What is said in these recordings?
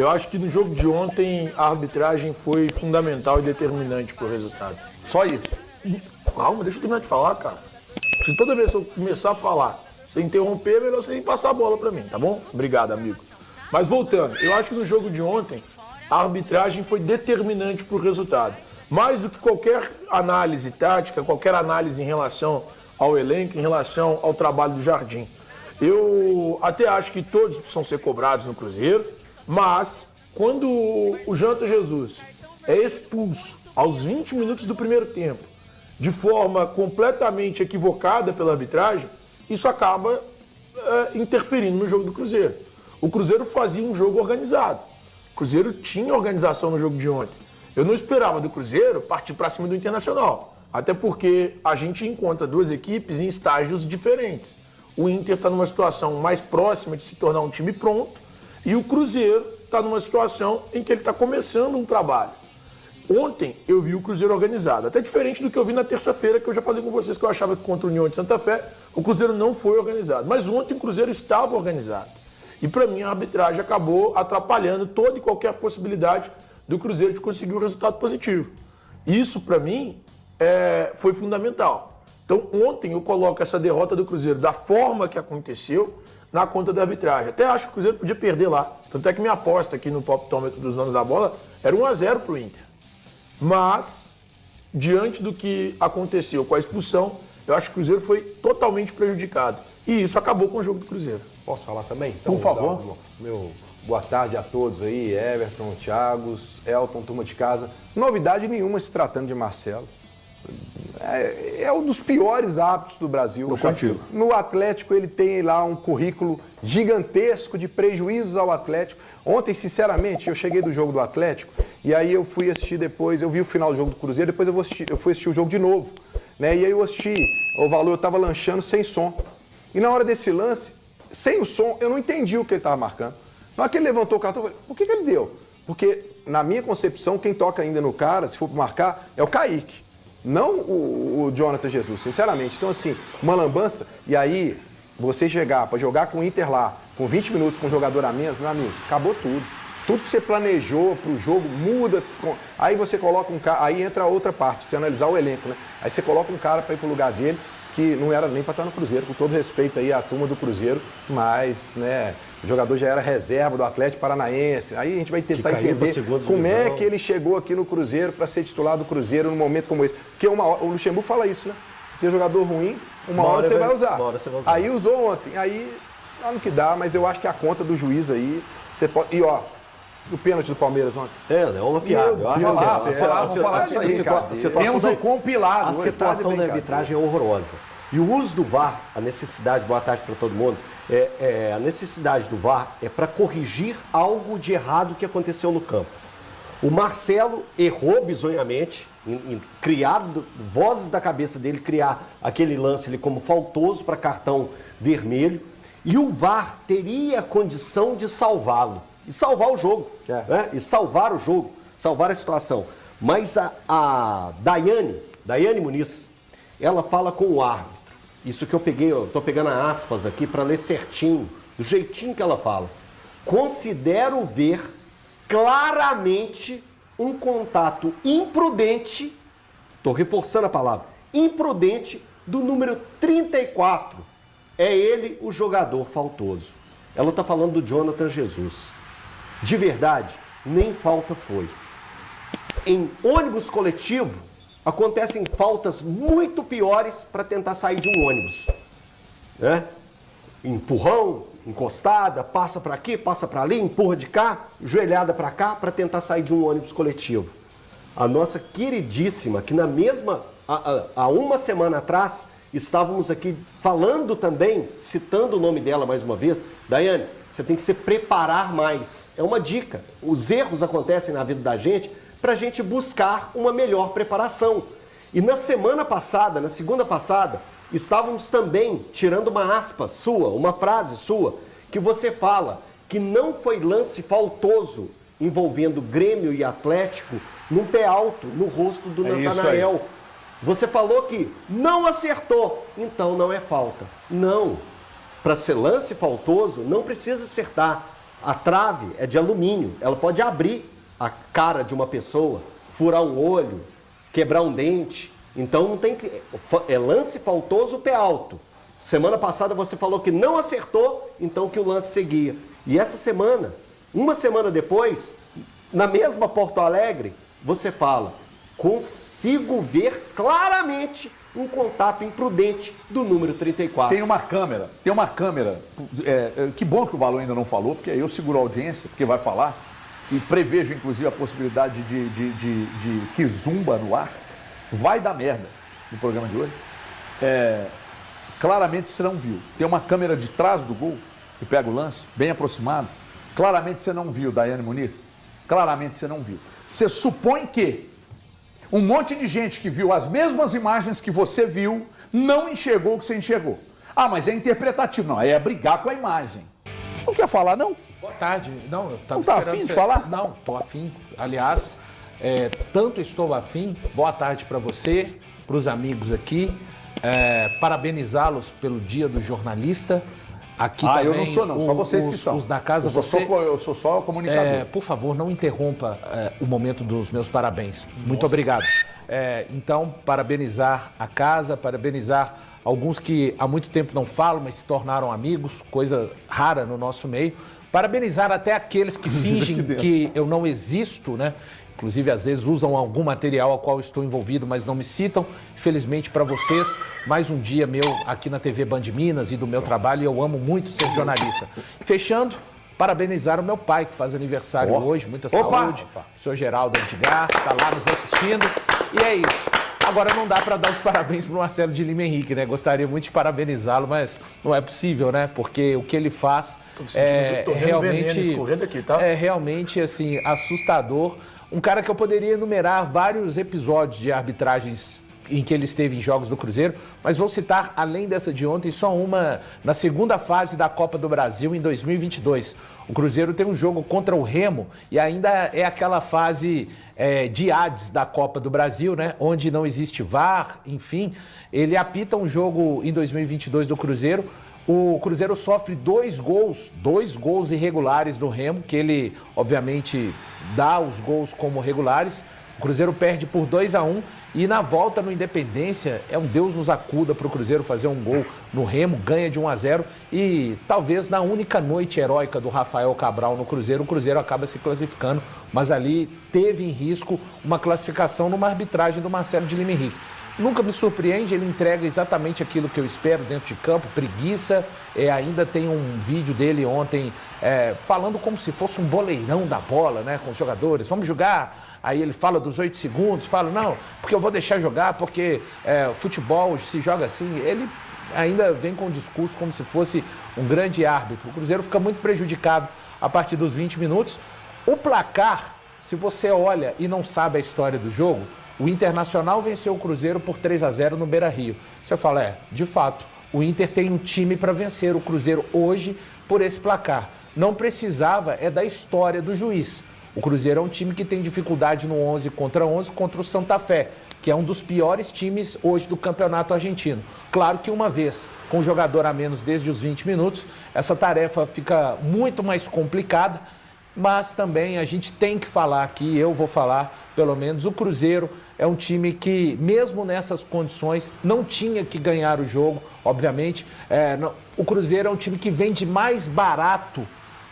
Eu acho que no jogo de ontem a arbitragem foi fundamental e determinante pro resultado. Só isso. Calma, deixa eu terminar de falar, cara. Se toda vez que eu começar a falar, você interromper, é melhor você passar a bola pra mim, tá bom? Obrigado, amigo. Mas voltando, eu acho que no jogo de ontem a arbitragem foi determinante pro resultado. Mais do que qualquer análise tática, qualquer análise em relação ao elenco, em relação ao trabalho do Jardim. Eu até acho que todos precisam ser cobrados no Cruzeiro, mas quando o Jonathan Jesus é expulso aos 20 minutos do primeiro tempo, de forma completamente equivocada pela arbitragem, isso acaba interferindo no jogo do Cruzeiro. O Cruzeiro fazia um jogo organizado. O Cruzeiro tinha organização no jogo de ontem. Eu não esperava do Cruzeiro partir para cima do Internacional, até porque a gente encontra duas equipes em estágios diferentes. O Inter está numa situação mais próxima de se tornar um time pronto e o Cruzeiro está numa situação em que ele está começando um trabalho. Ontem eu vi o Cruzeiro organizado, até diferente do que eu vi na terça-feira, que eu já falei com vocês que eu achava que contra o União de Santa Fé o Cruzeiro não foi organizado. Mas ontem o Cruzeiro estava organizado. E para mim a arbitragem acabou atrapalhando toda e qualquer possibilidade do Cruzeiro de conseguir um resultado positivo. Isso para mim foi fundamental. Então ontem eu coloco essa derrota do Cruzeiro da forma que aconteceu na conta da arbitragem. Até acho que o Cruzeiro podia perder lá. Tanto é que minha aposta aqui no palpitômetro dos donos da bola era 1-0 pro Inter. Mas, diante do que aconteceu com a expulsão, eu acho que o Cruzeiro foi totalmente prejudicado. E isso acabou com o jogo do Cruzeiro. Posso falar também? Então, Por favor. Meu boa tarde a todos aí, Everton, Thiago, Elton, turma de casa. Novidade nenhuma se tratando de Marcelo. É um dos piores hábitos do Brasil. No Atlético ele tem lá um currículo gigantesco de prejuízos ao Atlético. Ontem, sinceramente, eu cheguei do jogo do Atlético e aí eu fui assistir depois, eu vi o final do jogo do Cruzeiro, depois eu fui assistir o jogo de novo. Né? E aí eu assisti, eu estava lanchando sem som. E na hora desse lance, sem o som, eu não entendi o que ele estava marcando. Na hora que ele levantou o cartão, eu falei, por que ele deu? Porque, na minha concepção, quem toca ainda no cara, se for para marcar, é o Kaique. Não o Jonathan Jesus, sinceramente. Então, assim, uma lambança, e aí você chegar para jogar com o Inter lá, com 20 minutos com um jogador a menos, meu amigo, acabou tudo. Tudo que você planejou pro jogo muda. Aí você coloca um cara, aí entra a outra parte, você analisar o elenco, né? Aí você coloca um cara para ir pro lugar dele, que não era nem para estar no Cruzeiro, com todo respeito aí à turma do Cruzeiro, mas, né, o jogador já era reserva do Atlético Paranaense. Aí a gente vai tentar entender como é que ele chegou aqui no Cruzeiro para ser titular do Cruzeiro num momento como esse. Porque o Luxemburgo fala isso, né? Se tem jogador ruim, uma hora você vai usar. Aí usou ontem. Aí, no que dá, mas eu acho que a conta do juiz aí, você pode... E ó, o pênalti do Palmeiras ontem. É uma piada. Eu acho Temos um compilado. A situação da arbitragem é horrorosa. E o uso do VAR, a necessidade, boa tarde para todo mundo, a necessidade do VAR é para corrigir algo de errado que aconteceu no campo. O Marcelo errou bizonhamente, em criar vozes da cabeça dele, criar aquele lance ali como faltoso para cartão vermelho, e o VAR teria a condição de salvá-lo. E salvar o jogo, né? E salvar o jogo, salvar a situação. Mas a Daiane Muniz, ela fala com o árbitro. Isso que eu peguei, eu tô pegando aspas aqui para ler certinho, do jeitinho que ela fala. Considero ver claramente um contato imprudente, tô reforçando a palavra, imprudente do número 34. É ele o jogador faltoso. Ela tá falando do Jonathan Jesus. De verdade, nem falta foi. Em ônibus coletivo, acontecem faltas muito piores para tentar sair de um ônibus. Né? Empurrão, encostada, passa para aqui, passa para ali, empurra de cá, joelhada para cá, para tentar sair de um ônibus coletivo. A nossa queridíssima, que há uma semana atrás, estávamos aqui falando também, citando o nome dela mais uma vez, Daiane, você tem que se preparar mais. É uma dica. Os erros acontecem na vida da gente para a gente buscar uma melhor preparação. E na semana passada, na segunda passada, estávamos também tirando uma aspa sua, uma frase sua, que você fala que não foi lance faltoso envolvendo Grêmio e Atlético num pé alto, no rosto do Natanael. Você falou que não acertou, então não é falta. Não. Para ser lance faltoso, não precisa acertar. A trave é de alumínio, ela pode abrir a cara de uma pessoa, furar um olho, quebrar um dente. Então não tem que... É lance faltoso, pé alto. Semana passada você falou que não acertou, então que o lance seguia. E essa semana, uma semana depois, na mesma Porto Alegre, você fala, consigo ver claramente um contato imprudente do número 34. Tem uma câmera. Que bom que o Valor ainda não falou, porque aí eu seguro a audiência, porque vai falar. E prevejo, inclusive, a possibilidade de Kizumba no ar. Vai dar merda no programa de hoje. Claramente você não viu. Tem uma câmera de trás do gol, que pega o lance, bem aproximado. Claramente você não viu, Daiane Muniz. Claramente você não viu. Você supõe que um monte de gente que viu as mesmas imagens que você viu não enxergou o que você enxergou. Ah, mas é interpretativo. Não, é brigar com a imagem. Não quer falar, não? Boa tarde. Não, eu tava Não tá esperando afim de você- falar? Não, tô afim. Aliás, tanto estou afim. Boa tarde para você, para os amigos aqui. Parabenizá-los pelo Dia do Jornalista. Aqui também, eu não sou não, só vocês que são. Os da casa, Eu sou só o comunicador. por favor, não interrompa o momento dos meus parabéns. Muito obrigado. Então, parabenizar a casa, parabenizar alguns que há muito tempo não falam, mas se tornaram amigos, coisa rara no nosso meio. Parabenizar até aqueles que fingem que eu não existo, né? Inclusive, às vezes, usam algum material ao qual estou envolvido, mas não me citam. Infelizmente, para vocês, mais um dia meu aqui na TV Band Minas e do meu trabalho, e eu amo muito ser jornalista. Fechando, parabenizar o meu pai, que faz aniversário hoje. Muita saúde. O senhor Geraldo Edgar, está lá nos assistindo. E é isso. Agora não dá para dar os parabéns para o Marcelo de Lima Henrique, né? Gostaria muito de parabenizá-lo, mas não é possível, né? Porque o que ele faz é realmente assim, assustador. Um cara que eu poderia enumerar vários episódios de arbitragens em que ele esteve em jogos do Cruzeiro, mas vou citar, além dessa de ontem, só uma na segunda fase da Copa do Brasil em 2022. O Cruzeiro tem um jogo contra o Remo e ainda é aquela fase de Hades da Copa do Brasil, né? Onde não existe VAR, enfim. Ele apita um jogo em 2022 do Cruzeiro. O Cruzeiro sofre dois gols irregulares do Remo, que ele, obviamente, dá os gols como regulares. O Cruzeiro perde por 2-1 e na volta no Independência, é um Deus nos acuda para o Cruzeiro fazer um gol no Remo, ganha de 1-0 e talvez na única noite heróica do Rafael Cabral no Cruzeiro, o Cruzeiro acaba se classificando, mas ali teve em risco uma classificação numa arbitragem do Marcelo de Lima Henrique. Nunca me surpreende, ele entrega exatamente aquilo que eu espero dentro de campo, preguiça. Ainda tem um vídeo dele ontem falando como se fosse um boleirão da bola, né, com os jogadores. Vamos jogar. Aí ele fala dos 8 segundos, fala, não, porque eu vou deixar jogar, porque futebol se joga assim. Ele ainda vem com um discurso como se fosse um grande árbitro. O Cruzeiro fica muito prejudicado a partir dos 20 minutos. O placar, se você olha e não sabe a história do jogo, o Internacional venceu o Cruzeiro por 3-0 no Beira-Rio. Você fala, de fato, o Inter tem um time para vencer o Cruzeiro hoje por esse placar. Não precisava, da história do juiz. O Cruzeiro é um time que tem dificuldade no 11 contra 11 contra o Santa Fé, que é um dos piores times hoje do campeonato argentino. Claro que uma vez com o jogador a menos desde os 20 minutos, essa tarefa fica muito mais complicada, mas também a gente tem que falar aqui, eu vou falar, pelo menos, o Cruzeiro é um time que, mesmo nessas condições, não tinha que ganhar o jogo, obviamente. O Cruzeiro é um time que vende mais barato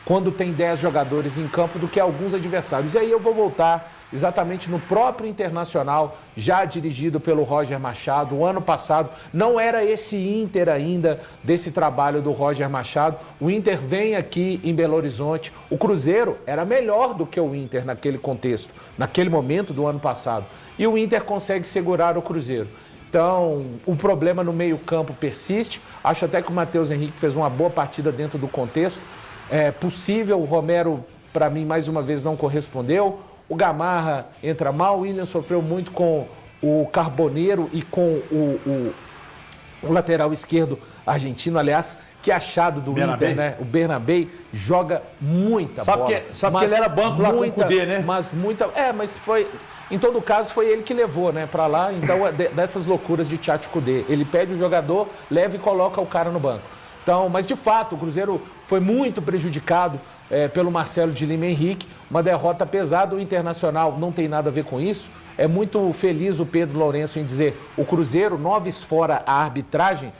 quando tem 10 jogadores em campo do que alguns adversários. E aí eu vou voltar exatamente no próprio Internacional, já dirigido pelo Roger Machado. O ano passado não era esse Inter ainda, desse trabalho do Roger Machado. O Inter vem aqui em Belo Horizonte. O Cruzeiro era melhor do que o Inter naquele contexto, naquele momento do ano passado. E o Inter consegue segurar o Cruzeiro. Então, o problema no meio-campo persiste. Acho até que o Matheus Henrique fez uma boa partida dentro do contexto. É possível, o Romero, para mim, mais uma vez, não correspondeu. O Gamarra entra mal, o William sofreu muito com o Carboneiro e com o lateral esquerdo argentino, aliás, que achado do Inter, né? O Bernabé joga muita bola. Sabe que ele era banco lá com o Cudê, né? Mas foi... Em todo caso, foi ele que levou, né, para lá. Então, dessas loucuras de Tchatcho Cudê. Ele pede o jogador, leva e coloca o cara no banco. Então, mas de fato, o Cruzeiro foi muito prejudicado pelo Marcelo de Lima Henrique, uma derrota pesada. O Internacional não tem nada a ver com isso. É muito feliz o Pedro Lourenço em dizer o Cruzeiro, noves fora a arbitragem,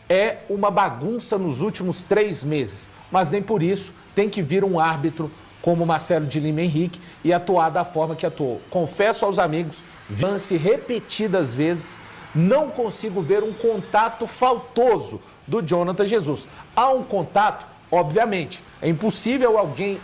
é uma bagunça nos últimos 3 meses. Mas nem por isso tem que vir um árbitro como Marcelo de Lima Henrique e atuar da forma que atuou. Confesso aos amigos, lance repetidas vezes, não consigo ver um contato faltoso do Jonathan Jesus. Há um contato, obviamente. É impossível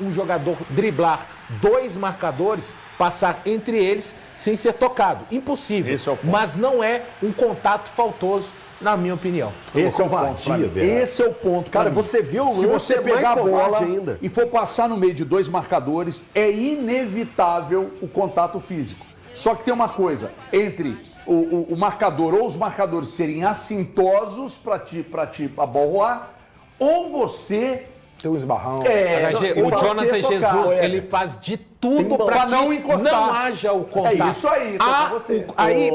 um jogador driblar 2 marcadores, passar entre eles sem ser tocado. Impossível. Esse é o ponto. Mas não é um contato faltoso, na minha opinião. Esse é o ponto. covardia, pra mim. velho. Esse é o ponto. pra Cara, mim. você vê o Se lance, você é mais pegar a bola covarde ainda. e for passar no meio de 2 marcadores, é inevitável o contato físico. Só que tem uma coisa, entre o marcador ou os marcadores serem assintosos para te aborroar, ou você... Tem um esbarrão. O Jonathan Jesus, é. ele faz de tudo Pra para não que encostar. não haja o contato. É isso aí, tô com você.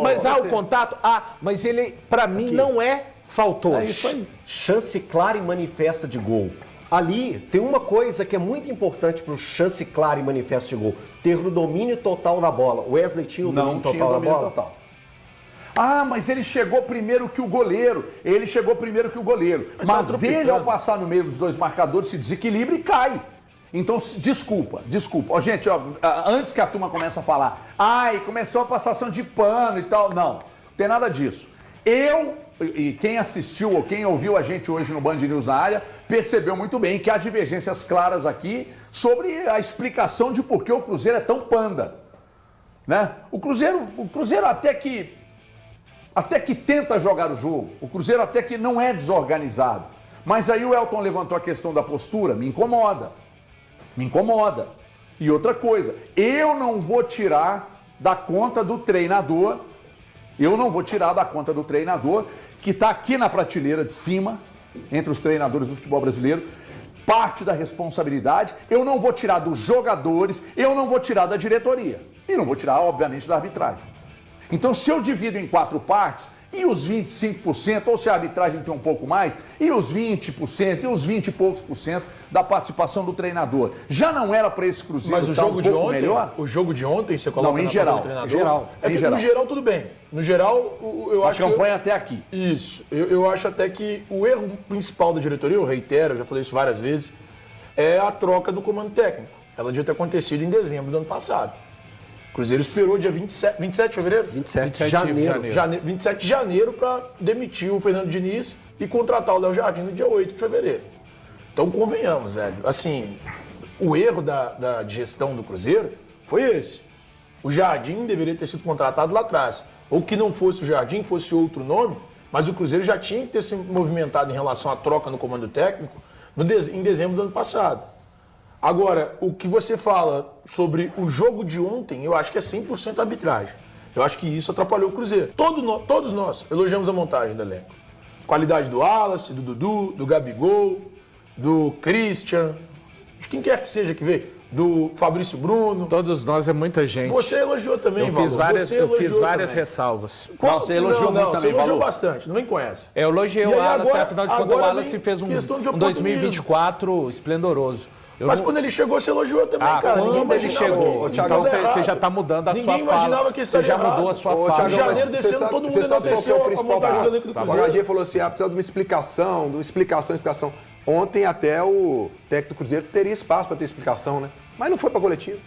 Mas há você. o contato? Mas ele, para mim, não é faltoso. É isso aí. Chance clara e manifesta de gol. Ali tem uma coisa que é muito importante para o chance clara e manifesta de gol: ter o domínio total da bola. O Wesley tinha o domínio Não tinha total da domínio bola? total. Ah, mas ele chegou primeiro que o goleiro. Mas ele, ao passar no meio dos 2 marcadores, se desequilibra e cai. Então, desculpa. Ó, gente, antes que a turma comece a falar, começou a passação de pano e tal. Não, tem nada disso. E quem assistiu ou quem ouviu a gente hoje no Band News na área, percebeu muito bem que há divergências claras aqui sobre a explicação de por que o Cruzeiro é tão panda. Né? O Cruzeiro até que tenta jogar o jogo, o Cruzeiro até que não é desorganizado. Mas aí o Elton levantou a questão da postura, me incomoda. E outra coisa, eu não vou tirar da conta do treinador, que está aqui na prateleira de cima, entre os treinadores do futebol brasileiro, parte da responsabilidade. Eu não vou tirar dos jogadores, eu não vou tirar da diretoria. E não vou tirar, obviamente, da arbitragem. Então, se eu divido em 4 partes, e os 25%, ou se a arbitragem tem um pouco mais, e os 20%, e os 20 e poucos por cento da participação do treinador, já não era para esse Cruzeiro Mas o estar jogo um de pouco ontem, melhor? o jogo de ontem, você coloca Não, em na geral. conta do treinador? Geral. É que no geral tudo bem. No geral, eu A acho que... campanha até aqui. Isso. Eu acho até que o erro principal da diretoria, eu reitero, eu já falei isso várias vezes, é a troca do comando técnico. Ela devia ter acontecido em dezembro do ano passado. O Cruzeiro esperou dia 27 de fevereiro? 27 de janeiro. 27 de janeiro para demitir o Fernando Diniz e contratar o Léo Jardim no dia 8 de fevereiro. Então, convenhamos, velho. Assim, o erro da gestão do Cruzeiro foi esse. O Jardim deveria ter sido contratado lá atrás. Ou que não fosse o Jardim, fosse outro nome, mas o Cruzeiro já tinha que ter se movimentado em relação à troca no comando técnico em dezembro do ano passado. Agora, o que você fala sobre o jogo de ontem, eu acho que é 100% arbitragem. Eu acho que isso atrapalhou o Cruzeiro. Todos nós elogiamos a montagem do elenco. Qualidade do Wallace, do Dudu, do Gabigol, do Christian, de quem quer que seja que veio, do Fabrício Bruno. Todos nós é muita gente. Você elogiou também, Eu fiz Valor. várias ressalvas. Você elogiou muito também, Você elogiou Valor. bastante, não me conhece. Eu elogiei E o aí Wallace, agora- afinal de contas o agora Wallace vem fez um questão de oportunismo. 2024 esplendoroso. Mas quando ele chegou, você elogiou também, cara. Ninguém Quando ele imaginava chegou, que- então estava você errado. já está mudando a Ninguém sua imaginava fala. que Você estaria já mudou errado. a sua Ô, fala. Thiagão, Em janeiro mas desse ano, todo mundo você sabe qual que é enalteceu o a principal montagem do ponto? elenco do O Cruzeiro. HG falou assim, precisa de uma explicação. Ontem até o técnico do Cruzeiro teria espaço para ter explicação, né? Mas não foi para coletiva.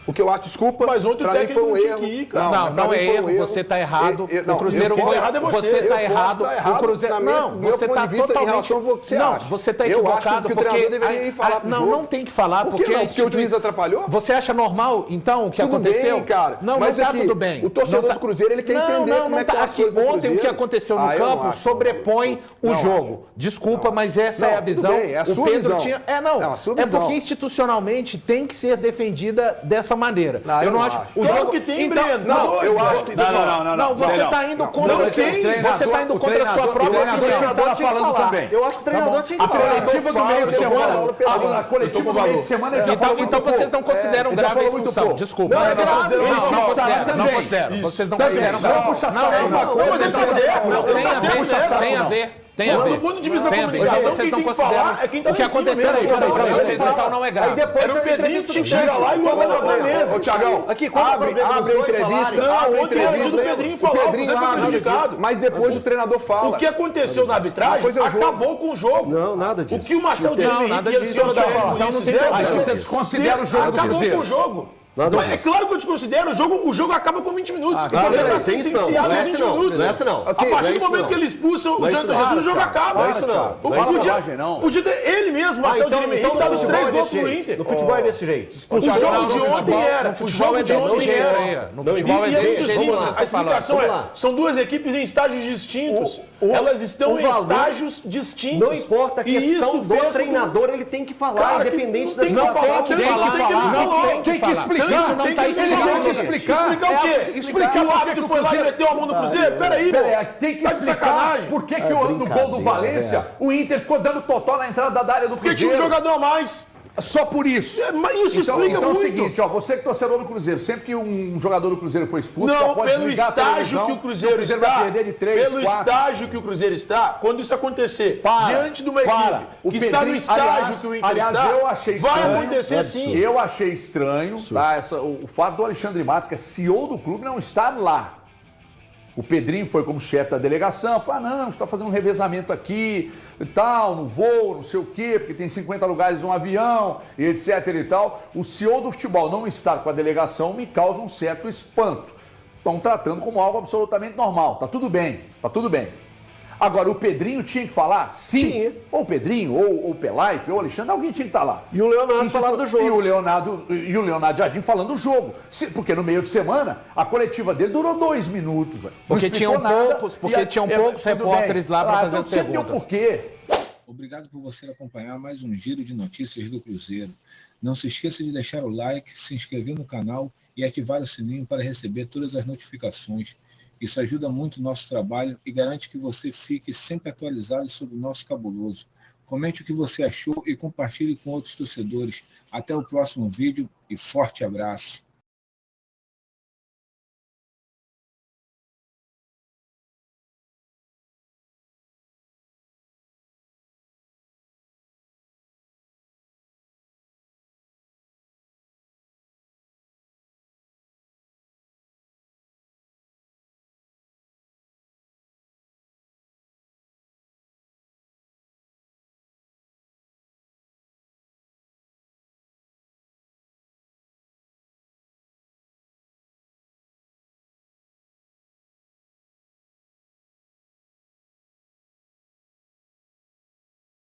O que eu acho, desculpa, Mas ontem o pra mim técnico foi um não tinha erro. que ir, cara. Não, pra não mim é foi um erro, você tá errado. Não, O Cruzeiro eu foi errado é você. Você tá Eu posso errado. estar errado O Cruzeiro na minha- não, meu você ponto tá de vista em totalmente relação ao que você Não, acha. você tá Eu acho equivocado que o porque treinador deveria ir falar pro não, jogo. não tem que falar Por porque que não? a Porque o juiz atrapalhou? Você acha normal então o que Tudo aconteceu? bem, cara. Não, Mas não tá aqui, tudo bem. o torcedor Não tá- do Cruzeiro, ele quer entender como é que tá as aqui. coisas no Ontem o que Cruzeiro. aconteceu no Ah, eu não campo acho, sobrepõe não o acho. jogo. Desculpa, Não. mas essa é a Não, visão. tudo bem, é a O sua Pedro visão. tinha Não, a sua é visão. porque institucionalmente tem que ser defendida dessa maneira. Não, eu não acho. O Claro jogo que tem, então, Breno. Não, eu acho que... Não, você está indo contra não, o time. o Você está indo contra a sua própria treinador opinião. estava falando também. Eu acho que o treinador tinha que A falar. coletiva do meio de semana, a coletiva do meio de semana ele já falou muito Então vocês não pouco. consideram Ele já grave a falou muito expulsão. pouco. Desculpa. Não, Não, ele tinha que estar considero. Não também. considero. Vocês não Também. consideram Não, grave. puxa saco. Não, Uma coisa vocês tá não certo. consideram. Não, Tem tá a certo, ver, puxa saco, tem a não. ver. Tem a ver. Do ponto de vista da Tem a ver. comunicação, Vocês quem não tem que falar consideram é quem tá o que lá em cima aconteceu mesmo. pra vocês, então não é grave. Aí depois Era o a Pedrinho entrevista que tinha do que chegar lá e Tiago. botar na mesa. Ô, Tiagão, Aqui, qual é o problema dos abre a dois entrevista, falarem? Não, abre a ontem era entrevista. do Pedrinho O falar, Pedrinho você foi abre, prejudicado. mas depois o treinador fala. O que aconteceu na arbitragem coisa é o jogo. acabou com o jogo. Não, nada disso. O que o Marcelo Não, Henrique nada e a disso. senhora da Então não Muniz tem fizeram, problema. Aí você desconsidera o jogo do acabou Cruzeiro. com o jogo. Nada Mas é disso. claro que eu desconsidero, o jogo acaba com 20 minutos. Claro, Ele não tá é isso não. sentenciado Não é a essa 20 não. minutos. Não é essa não. A partir Não é do isso momento não. que ele expulsa o Não é Jonathan isso não. Jesus, o jogo acaba. Não é isso não. O Não é isso bobagem, não. Podia ter ele mesmo, Marcelo então, Henrique, então dado no os futebol 3 é gols desse pro jeito. Inter. No futebol é desse jeito. O jogo de no ontem futebol- era. no O futebol jogo é de desse ontem jeito era. aí, ó. No Não, futebol é E desse aí, jeito. sim, que você a tá explicação Vamos é, lá. são duas equipes em estágios distintos. Elas estão em valor- estágios distintos. Não importa a E questão isso do fez com- treinador, ele tem que falar, Cara, independente que da tem que situação. falar, tem que falar. Tem que explicar. Isso não tá Ele explicado. tem que explicar. Explicar o quê? Explicar que o por que árbitro que o foi lá e Cruzeiro... meteu a mão no Cruzeiro? Peraí, Tem que tá de explicar sacanagem. por que, que no gol do brincadeira, Valência o Inter ficou dando totó na entrada da área do Porque tinha um Cruzeiro. jogador a mais. Só por isso. Mas isso Então, explica então é o muito. seguinte, ó, você que é torcedor do Cruzeiro, sempre que um jogador do Cruzeiro for expulso, já Não, pode pelo desligar a estágio televisão, que o Cruzeiro vai está, perder de 3, pelo 4. estágio que o Cruzeiro está, quando isso acontecer, Para, diante de uma equipe para. O que está no Pedrinho- estágio que o Inter aliás, está, eu achei vai estranho. acontecer sim. Eu achei estranho, tá? O fato do Alexandre Matos, que é CEO do clube, não estar lá. O Pedrinho foi como chefe da delegação, falou, não, a gente está fazendo um revezamento aqui e tal, no voo, não sei o quê, porque tem 50 lugares no avião, e etc e tal. O CEO do futebol não estar com a delegação me causa um certo espanto. Estão tratando como algo absolutamente normal, tá tudo bem, tá tudo bem. Agora, o Pedrinho tinha que falar? Sim. Tinha. Ou o Pedrinho, ou o Pelaipe, ou o Alexandre, alguém tinha que estar lá. E o Leonardo Isso falava do jogo. E o Leonardo Jardim falando do jogo. Porque no meio de semana, a coletiva dele durou 2 minutos. Não Porque explicou tinham nada. poucos- porque E tinham tudo poucos bem. repórteres lá pra fazer as sempre tem um perguntas. porquê. Obrigado por você acompanhar mais um giro de notícias do Cruzeiro. Não se esqueça de deixar o like, se inscrever no canal e ativar o sininho para receber todas as notificações. Isso ajuda muito o nosso trabalho e garante que você fique sempre atualizado sobre o nosso cabuloso. Comente o que você achou e compartilhe com outros torcedores. Até o próximo vídeo e forte abraço.